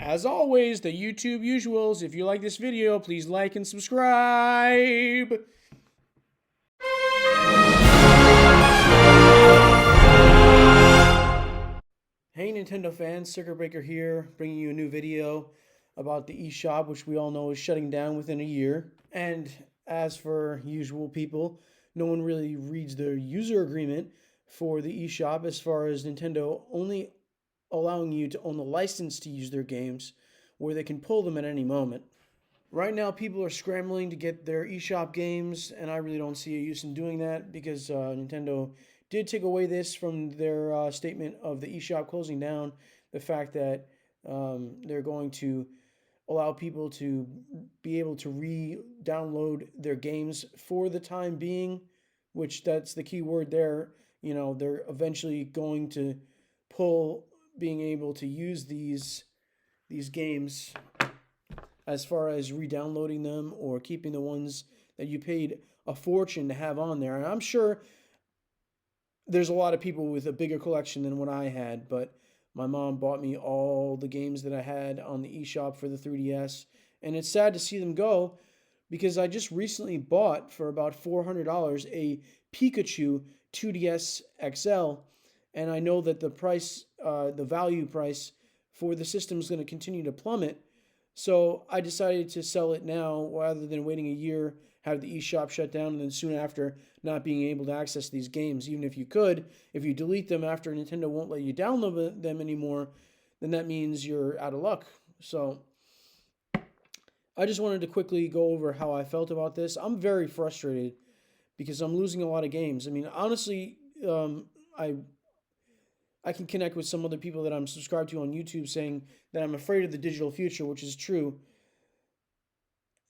As always, the YouTube usuals. If you like this video, please like and subscribe. Hey Nintendo fans, Circuit Breaker here, bringing you a new video about the eShop, which we all know is shutting down within a year. And as for usual people, no one really reads the user agreement for the eShop as far as Nintendo only allowing you to own the license to use their games where they can pull them at any moment. Right now, people are scrambling to get their eShop games, and I really don't see a use in doing that because Nintendo did take away this from their statement of the eShop closing down. The fact that they're going to allow people to be able to re-download their games for the time being, which that's the key word there. You know, they're eventually going to pull being able to use these games as far as re-downloading them or keeping the ones that you paid a fortune to have on there. And I'm sure there's a lot of people with a bigger collection than what I had, but my mom bought me all the games that I had on the eShop for the 3DS, and it's sad to see them go because I just recently bought for about $400 a Pikachu 2DS XL, and I know that the price, the value price for the system is going to continue to plummet. So I decided to sell it now rather than waiting a year, have the eShop shut down, and then soon after not being able to access these games. Even if you could, if you delete them after Nintendo won't let you download them anymore, then that means you're out of luck. So I just wanted to quickly go over how I felt about this. I'm very frustrated because I'm losing a lot of games. I mean, honestly, I can connect with some other people that I'm subscribed to on YouTube saying that I'm afraid of the digital future, which is true.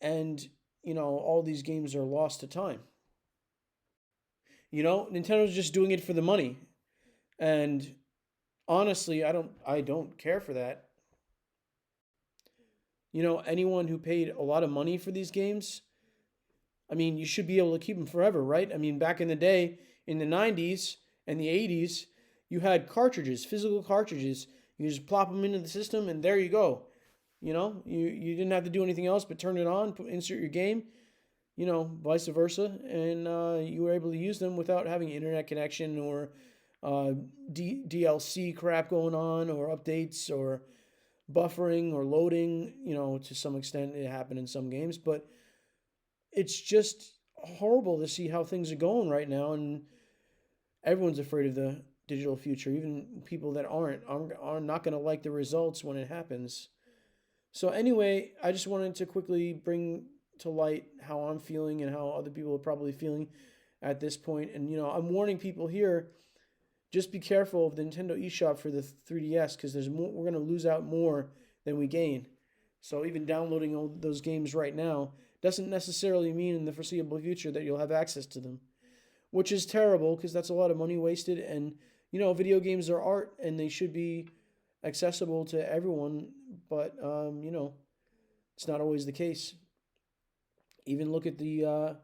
And, you know, all these games are lost to time. You know, Nintendo's just doing it for the money. And honestly, I don't care for that. You know, anyone who paid a lot of money for these games, I mean, you should be able to keep them forever, right? I mean, back in the day, in the 90s and the 80s, you had cartridges, physical cartridges. You just plop them into the system, and there you go. You know, you didn't have to do anything else but turn it on, insert your game, you know, vice versa, and you were able to use them without having an internet connection or DLC crap going on or updates or buffering or loading. You know, to some extent it happened in some games, but it's just horrible to see how things are going right now, and everyone's afraid of the digital future. Even people that are not going to like the results when it happens. So anyway, I just wanted to quickly bring to light how I'm feeling and how other people are probably feeling at this point. And you know, I'm warning people here, just be careful of the Nintendo eShop for the 3DS because there's more, we're going to lose out more than we gain. So even downloading all those games right now doesn't necessarily mean in the foreseeable future that you'll have access to them, which is terrible because that's a lot of money wasted. And you know, video games are art and they should be accessible to everyone, but you know, it's not always the case. Even look at the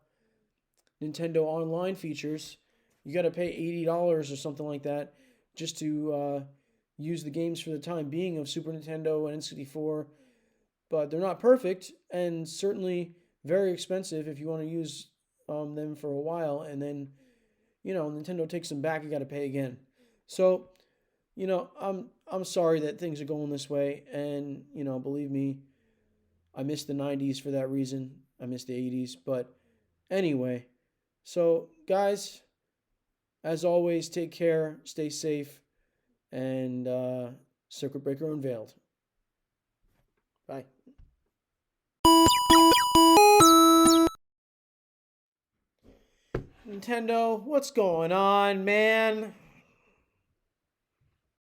Nintendo Online features. You got to pay $80 or something like that just to use the games for the time being of Super Nintendo and N64. But they're not perfect and certainly very expensive if you want to use them for a while, and then you know Nintendo takes them back. You got to pay again. So you know, I'm sorry that things are going this way, and you know, believe me, I miss the 90s for that reason. I miss the 80s, but anyway. So, guys, as always, take care, stay safe, and Circuit Breaker unveiled. Bye. Nintendo, what's going on, man?